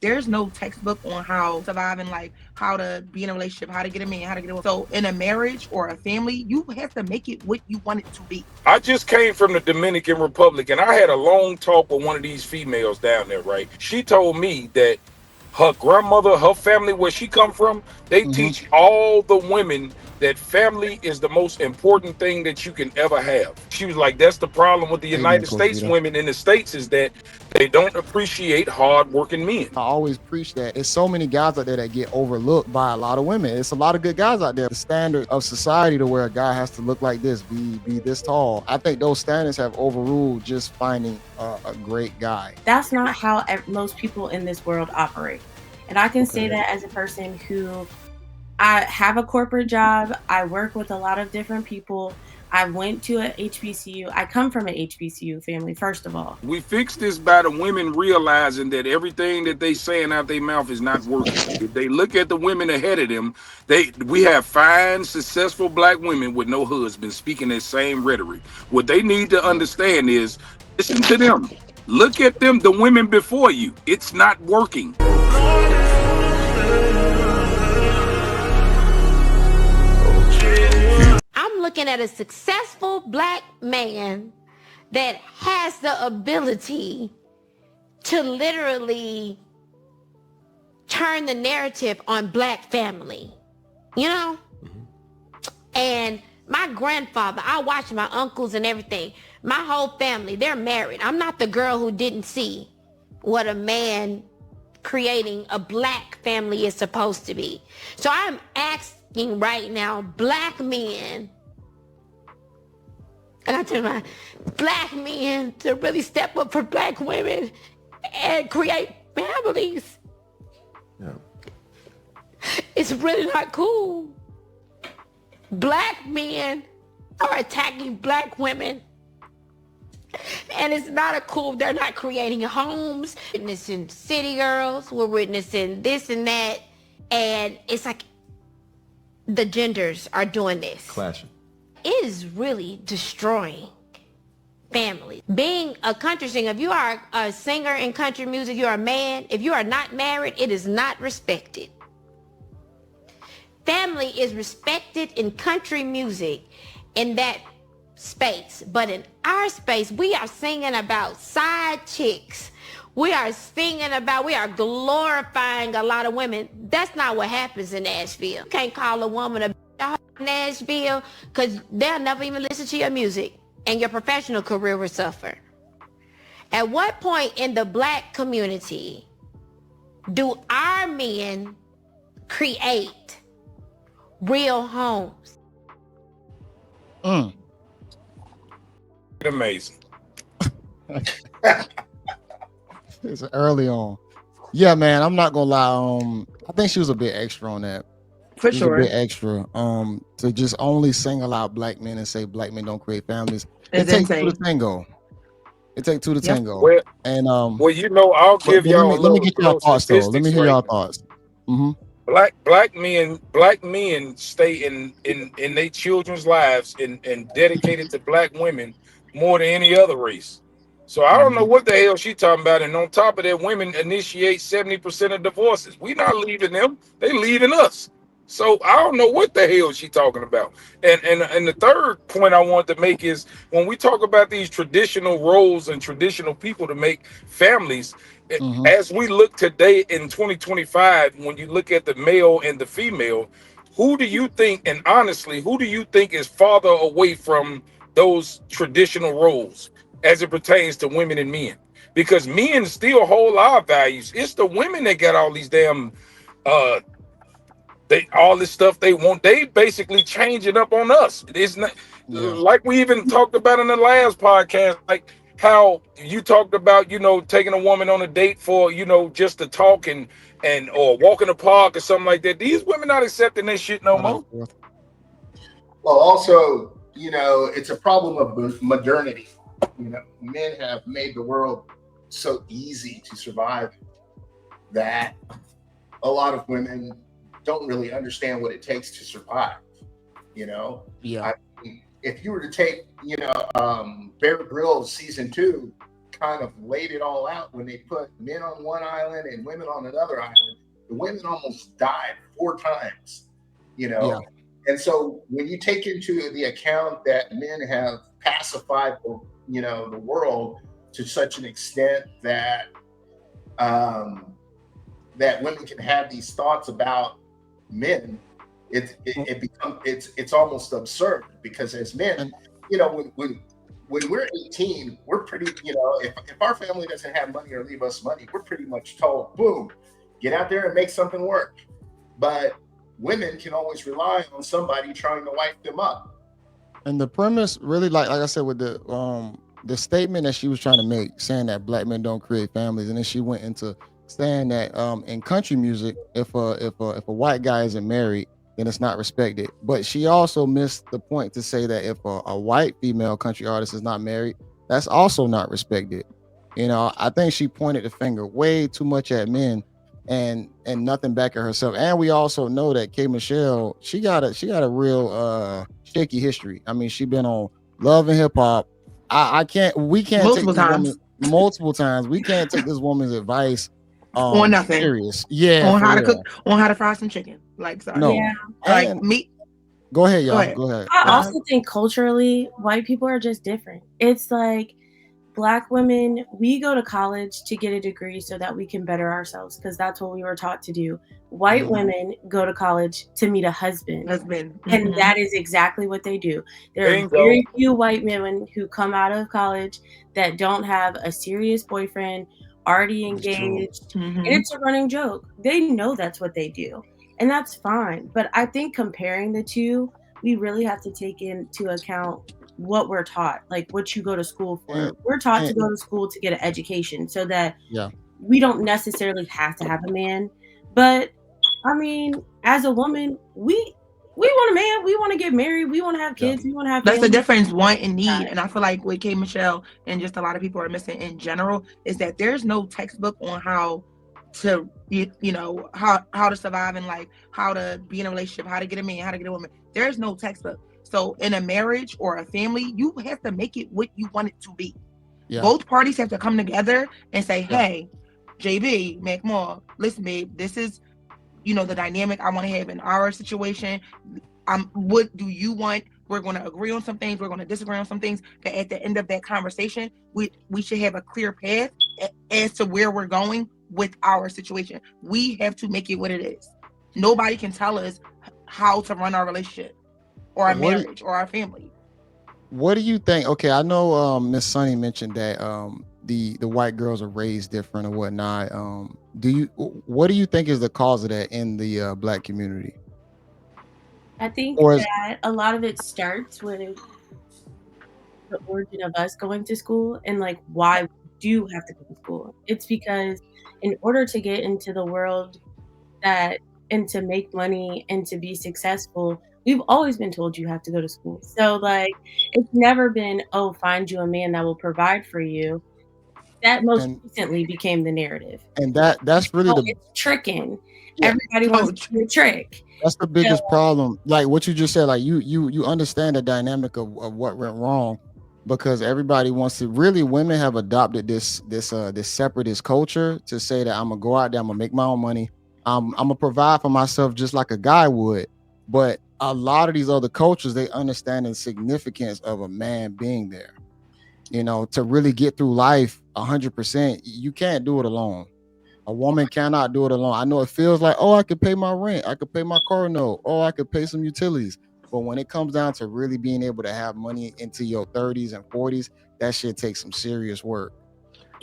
There's no textbook on how surviving, like how to be in a relationship, how to get a man, how to get a woman. So in a marriage or a family, you have to make it what you want it to be. I just came from the Dominican Republic and I had a long talk with one of these females down there, right? She told me that her grandmother, her family, where she come from, they Hmm. teach all the women that family is the most important thing that you can ever have. She was like, that's the problem with the Amen, United Coach States Vita. women in the States is that they don't appreciate hard-working men. I always preach that. There's so many guys out there that get overlooked by a lot of women. It's a lot of good guys out there. The standard of society to where a guy has to look like this, be this tall. I think those standards have overruled just finding a great guy. That's not how most people in this world operate. And I can say Okay. that as a person who I have a corporate job, I work with a lot of different people. I went to a HBCU. I come from an HBCU family, first of all. We fix this by the women realizing that everything that they saying out their mouth is not working. If they look at the women ahead of them, we have fine, successful black women with no husbands speaking that same rhetoric. What they need to understand is listen to them. Look at them, the women before you. It's not working. I'm looking at a successful black man that has the ability to literally turn the narrative on black family, you know? And my grandfather, I watch my uncles and everything. My whole family, they're married. I'm not the girl who didn't see what a man creating a black family is supposed to be. So I'm asking right now, black men, and I tell my black men to really step up for black women and create families. Yeah. It's really not cool. Black men are attacking black women. And it's not a cool, they're not creating homes. We're witnessing city girls, we're witnessing this and that. And it's like the genders are doing this. Clashing. It is really destroying families. Being a country singer, if you are a singer in country music, you're a man. If you are not married, it is not respected. Family is respected in country music in that space. But in our space, we are singing about side chicks. We are glorifying a lot of women. That's not what happens in Nashville. You can't call a woman a in Nashville because they'll never even listen to your music and your professional career will suffer. At what point in the black community do our men create real homes? Mm. Amazing. It's early on. Yeah, man. I'm not gonna lie. I think she was a bit extra on that. For She was a sure. bit extra. To just only single out black men and say black men don't create families. It It's takes two to insane. tango. It takes two to Yep. tango. Well, And well, I'll but, give but let me y'all a let me little, get y'all thoughts though. Let me statistics hear right y'all now. thoughts. Hmm. Black men stay in their children's lives and dedicated to black women more than any other race. So I don't know Hmm. what the hell she talking about. And on top of that, women initiate 70% of divorces. We not leaving them; they leaving us. So I don't know what the hell she talking about. And the third point I want to make is when we talk about these traditional roles and traditional people to make families, Hmm. as we look today in 2025, when you look at the male and the female, who do you think, and honestly, who do you think is farther away from those traditional roles as it pertains to women and men? Because men still hold our values. It's the women that got all these damn uh all this stuff they want. They basically change it up on us. It's not Yeah. like we even talked about in the last podcast, like how you talked about, taking a woman on a date for, just to talk and or walk in the park or something like that. These women not accepting that shit no Back and more. forth. Well, also, it's a problem of modernity. Men have made the world so easy to survive that a lot of women don't really understand what it takes to survive. You know, Yeah. I if you were to take, Bear Grylls season 2 kind of laid it all out when they put men on one island and women on another island. The women almost died 4 times, you know. Yeah. And so when you take into the account that men have pacified, you know, the world to such an extent that that women can have these thoughts about men, it's almost absurd, because as men, And you know, when we're 18, we're pretty, you know, if our family doesn't have money or leave us money, we're pretty much told, boom, get out there and make something work. But women can always rely on somebody trying to wipe them up. and the premise really, like I said, with the statement that she was trying to make, saying that black men don't create families, and then she went into saying that in country music, if a white guy isn't married, then it's not respected. But she also missed the point to say that if a white female country artist is not married, that's also not respected. You know, I think she pointed the finger way too much at men and nothing back at herself. And we also know that K Michelle, she got a real shaky history. I mean, she been on Love and Hip Hop. We can't take multiple this woman times multiple times. We can't take this woman's advice on nothing, serious. Yeah, on for how to cook, real. on how to fry some chicken. Like, sorry, No. Yeah. like And meat. go ahead, Go y'all. ahead. Go ahead. I Go ahead. also think culturally, white people are just different. It's like black women, we go to college to get a degree so that we can better ourselves, because that's what we were taught to do. White Mhm. women go to college to meet a husband. Husband. And Mhm. that is exactly what they do. There are Bingo. very few white women who come out of college that don't have a serious boyfriend, already It's true. engaged, and Mhm. it's a running joke. They know that's what they do, and that's fine. But I think comparing the two, we really have to take into account what we're taught, like what you go to school And, for. We're taught to and go to school to get an education so that yeah. we don't necessarily have to have a man. But I mean, as a woman, we want a man, we want to get married, we want to have Yeah. kids, we want to have That's the families. difference, want and need. And I feel like what K Michelle and just a lot of people are missing in general is that there's no textbook on how to you know how to survive and like how to be in a relationship, how to get a man, how to get a woman. There's no textbook. So in a marriage or a family, you have to make it what you want it to be. Yeah. Both parties have to come together and say, Yeah. hey, JB, make more. Listen, babe, this is, you know, the dynamic I want to have in our situation. What do you want? We're going to agree on some things. We're going to disagree on some things. But at the end of that conversation, we should have a clear path as to where we're going with our situation. We have to make it what it is. Nobody can tell us how to run our relationship or our What marriage or our family. What do you think? Okay, I know Miss Sunny mentioned that the white girls are raised different or whatnot. What do you think is the cause of that in the black community? I think Or is that a lot of it starts with the origin of us going to school and like why we do have to go to school. It's because in order to get into the world that and to make money and to be successful, we've always been told you have to go to school. So like it's never been, oh, find you a man that will provide for you. That most and recently became the narrative. that's really So the it's tricking. yeah, Everybody wants to do a trick. that's the So biggest problem. Like what you just said, like you understand the dynamic of what went wrong, because everybody wants to, really, women have adopted this separatist culture to say that I'm gonna go out there, I'm gonna make my own money, I'm gonna provide for myself just like a guy would. But a lot of these other cultures, they understand the significance of a man being there. You know, to really get through life 100%, you can't do it alone. A woman cannot do it alone. I know it feels like, oh, I could pay my rent, I could pay my car note, oh, I could pay some utilities. But when it comes down to really being able to have money into your 30s and 40s, that shit takes some serious work.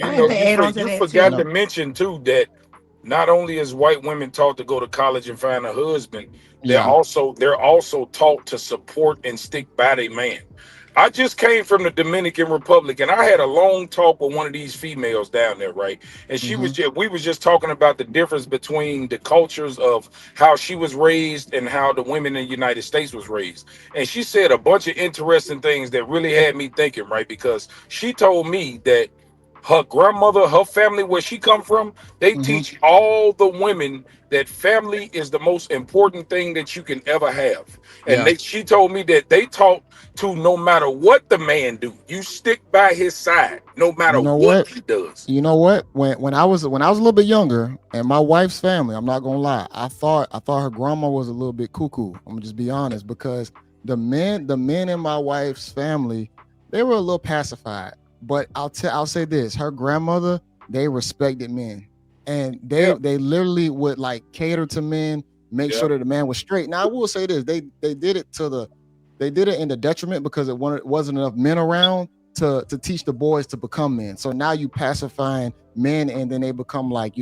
I You have know, to add on to you that forgot too. to mention too that not only is white women taught to go to college and find a husband, Yeah. they're also taught to support and stick by their man. I just came from the Dominican Republic and I had a long talk with one of these females down there, right? And Hmm. we was just talking about the difference between the cultures of how she was raised and how the women in the United States was raised. And she said a bunch of interesting things that really had me thinking, right? Because she told me that her grandmother, her family, where she come from, they Hmm. teach all the women that family is the most important thing that you can ever have. And Yeah. she told me that they taught to, no matter what the man do, you stick by his side, no matter You know what what? he does. You know what? When I was a little bit younger, and my wife's family, I'm not gonna lie, I thought her grandma was a little bit cuckoo. I'm gonna just be honest, because the men in my wife's family, they were a little pacified. But I'll say this: her grandmother, they respected men, and they Yeah, they literally would like cater to men, make yeah, sure that the man was straight. Now I will say this: they did it in the detriment, because wasn't enough men around to teach the boys to become men. So now you pacifying men, and then they become like,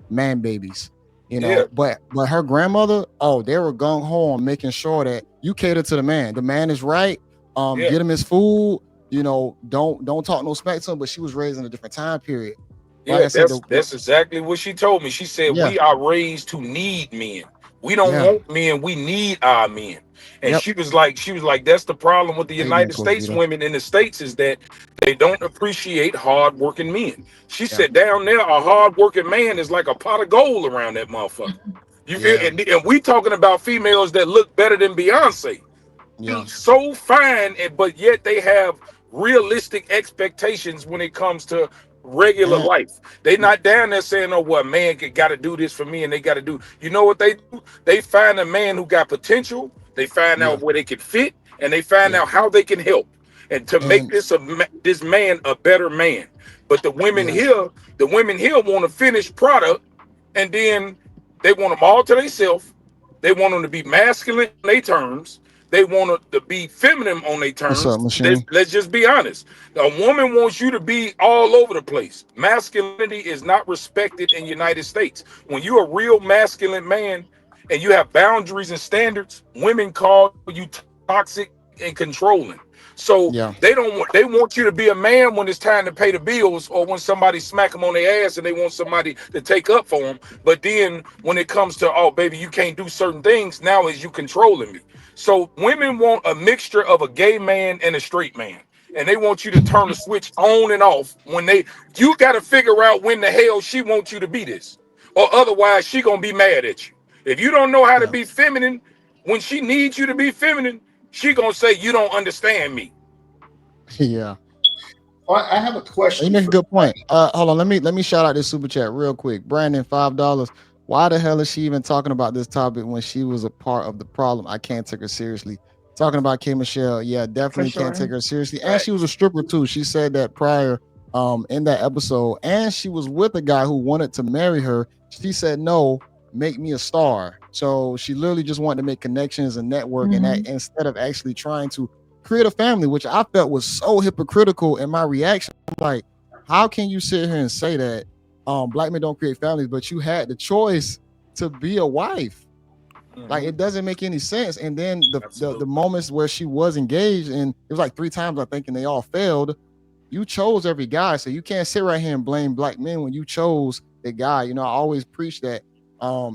man babies. yeah, But her grandmother, oh, they were gung ho on making sure that you cater to the man. The man is right. yeah. Get him his food. Don't talk no smack to him. But she was raised in a different time period. Like Yeah, I said, that's exactly what she told me. She said yeah, we are raised to need men. We don't yeah, want men, we need our men. And yep. she was like, that's the problem with the Amen, United Coach States Vita. women in the States, is that they don't appreciate hardworking men. She Yeah, said down there, a hardworking man is like a pot of gold around that motherfucker. You feel, yeah, and we talking about females that look better than Beyonce, yeah. so fine, but yet they have realistic expectations when it comes to regular And life. They not down there saying, "Oh, well, man got to do this for me," and they got to do. You know what they do? They find a man who got potential. They find yeah, out where they can fit, and they find yeah. out how they can help, and to make And this man a better man. But yeah, the women here want a finished product, and then they want them all to themselves. They want them to be masculine on their terms. They want them to be feminine on their what's terms. up, machine? Let's just be honest. A woman wants you to be all over the place. Masculinity is not respected in the United States. When you're a real masculine man and you have boundaries and standards, women call you toxic and controlling. So Yeah, they want you to be a man when it's time to pay the bills, or when somebody smack them on their ass and they want somebody to take up for them. But then when it comes to, oh baby, you can't do certain things, now is you controlling me. So women want a mixture of a gay man and a straight man. And they want you to turn the switch on and off when you got to figure out when the hell she wants you to be this. Or otherwise she going to be mad at you. If you don't know how to yeah, be feminine, when she needs you to be feminine, she going to say you don't understand me. yeah. Well, I have a You question make a for good point. Sonny. Hold on. Let me shout out this super chat real quick. Brandon, $5. Why the hell is she even talking about this topic when she was a part of the problem? I can't take her seriously. Talking about K Michelle, yeah, For definitely can't take sure. her seriously. And she was a Facts. stripper too. She said that prior, in that episode, and she was with a guy who wanted to marry her. She said no, make me a star. So she literally just wanted to make connections and network, and that Hmm. instead of actually trying to create a family, which I felt was so hypocritical in my reaction. I'm like, how can you sit here and say that black men don't create families, but you had the choice to be a wife? Like, Mhm. it doesn't make any sense. And then the Absolutely. moments where she was engaged, and it was like 3 times I think, and they all failed. You chose every guy, so you can't sit right here and blame black men when you chose the guy. I always preach that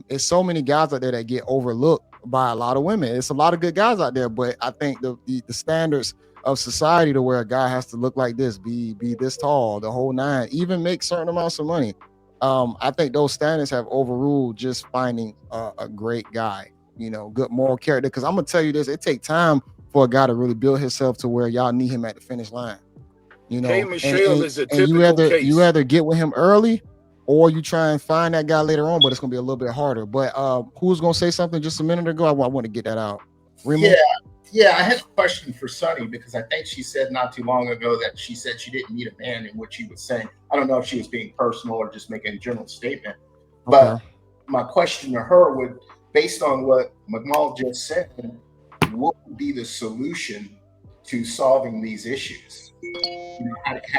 it's so many guys out there that get overlooked by a lot of women. It's a lot of good guys out there, but I think the standards of society, to where a guy has to look like this, be this tall, the whole nine, even make certain amounts of money. I think those standards have overruled just finding a great guy, good moral character. Because I'm gonna tell you this, it takes time for a guy to really build himself to where y'all need him at the finish line. K And Michelle and is a and you typical either you case. either get with him early, or you try and find that guy later on, but it's gonna be a little bit harder. But who's gonna say something just a minute ago? I want to get that out. Yeah, Remo? yeah. I had a question for Sonny because I think she said not too long ago that she said she didn't need a man in what she was saying. I don't know if she was being personal or just making a general statement. Okay. But my question to her would, based on what McMall just said, what would be the solution to solving these issues?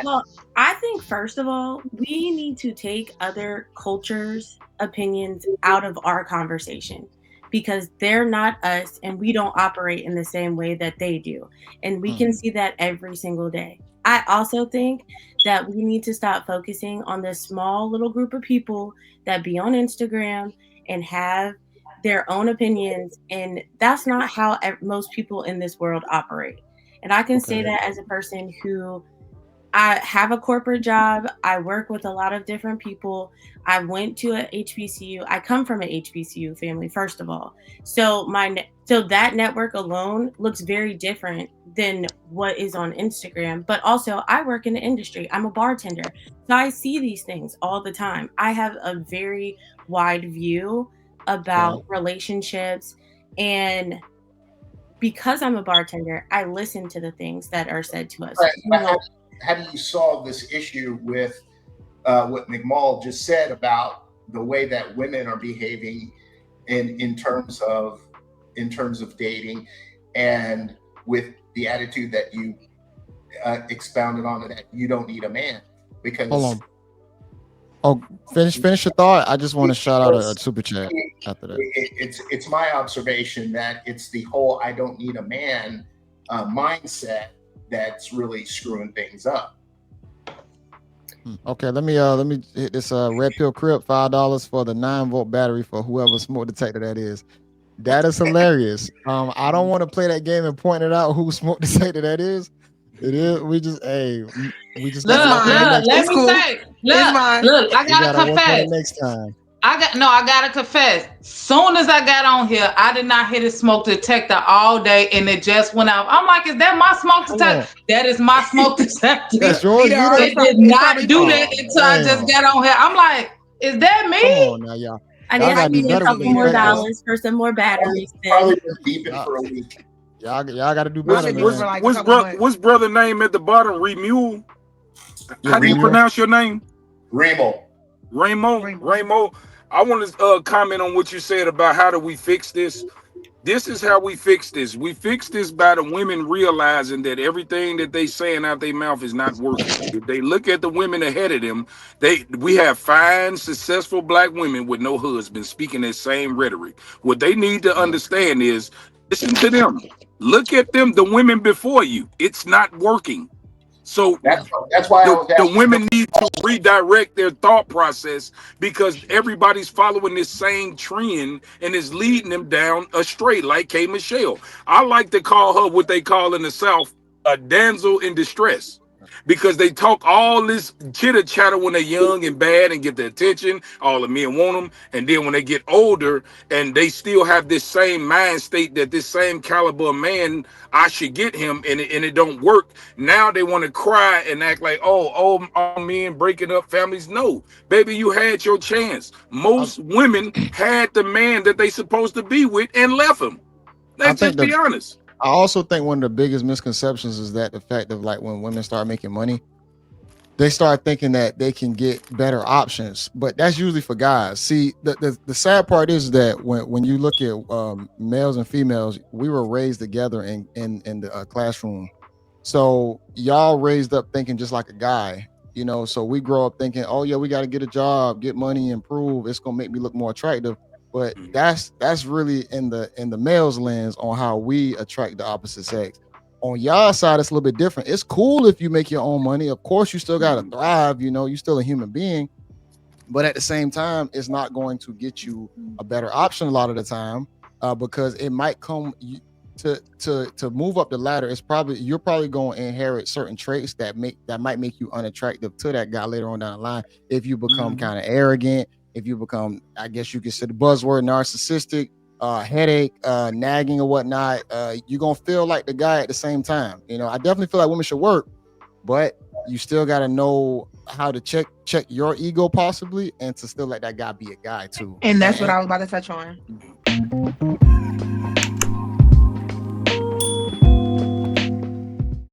Well, I think first of all, we need to take other cultures' opinions out of our conversation because they're not us and we don't operate in the same way that they do. And we Mm, can see that every single day. I also think that we need to stop focusing on this small little group of people that be on Instagram and have their own opinions. And that's not how most people in this world operate. And I can say okay. that as a person who I have a corporate job. I work with a lot of different people. I went to a HBCU. I come from an HBCU family, first of all. So so that network alone looks very different than what is on Instagram. But also, I work in the industry. I'm a bartender. So I see these things all the time. I have a very wide view about relationships, and because I'm a bartender, I listen to the things that are said to us. Right. How do you solve this issue with what McMall just said about the way that women are behaving in terms of dating, and with the attitude that you expounded on, that you don't need a man? Because hold on. Oh, finish your thought. I just want to shout out a super chat after that. It's my observation that it's the whole "I don't need a man" mindset that's really screwing things up. Okay, let me hit this Red Pill Crib, $5 for the 9-volt battery for whoever smoke detector that is. That is hilarious. I don't want to play that game and point it out who smoke detector that is. It is. We just look. Let me say, look. I gotta confess. Next time. I gotta confess. Soon as I got on here, I did not hit a smoke detector all day, and it just went off. I'm like, is that my smoke detector? That is my smoke detector. That's yours. It did not do that until I just got on here. I'm like, is that me? Come on now, y'all. I need a couple more dollars for some more batteries. Probably been beeping for a week. Y'all got to do better. What's brother name at the bottom? Remule. How do you pronounce your name? Ramo. I want to comment on what you said about how do we fix this. This is how we fix this. We fix this by the women realizing that everything that they saying out their mouth is not working. If they look at the women ahead of them, we have fine, successful black women with no husbands speaking that same rhetoric. What they need to understand is listen to them. Look at them, the women before you. It's not working. So that's why the women need to redirect their thought process, because everybody's following this same trend and is leading them down astray, like K. Michelle. I like to call her what they call in the South a damsel in distress, because they talk all this chitter chatter when they're young and bad and get the attention. All the men want them, and then when they get older and they still have this same mind state that this same caliber of man, I should get him, and it don't work. Now they want to cry and act like all men breaking up families. No, baby, you had your chance. Most women had the man that they supposed to be with and left him. Let's just be honest. I also think one of the biggest misconceptions is that the fact of, like, when women start making money, they start thinking that they can get better options, but that's usually for guys. See, the sad part is that when you look at males and females, we were raised together in the classroom. So y'all raised up thinking just like a guy, so we grow up thinking, oh yeah, we got to get a job, get money, improve. It's going to make me look more attractive. But that's really in the male's lens on how we attract the opposite sex. On y'all side, it's a little bit different. It's cool if you make your own money. Of course, you still got to thrive. You're still a human being. But at the same time, it's not going to get you a better option a lot of the time, because it might come to move up the ladder. You're probably going to inherit certain traits that might make you unattractive to that guy later on down the line. If you become kind of arrogant, if you become, I guess you could say the buzzword, narcissistic, headache, nagging or whatnot, you're gonna feel like the guy at the same time. I definitely feel like women should work, but you still got to know how to check your ego possibly, and to still let that guy be a guy too. And that's what I was about to touch on.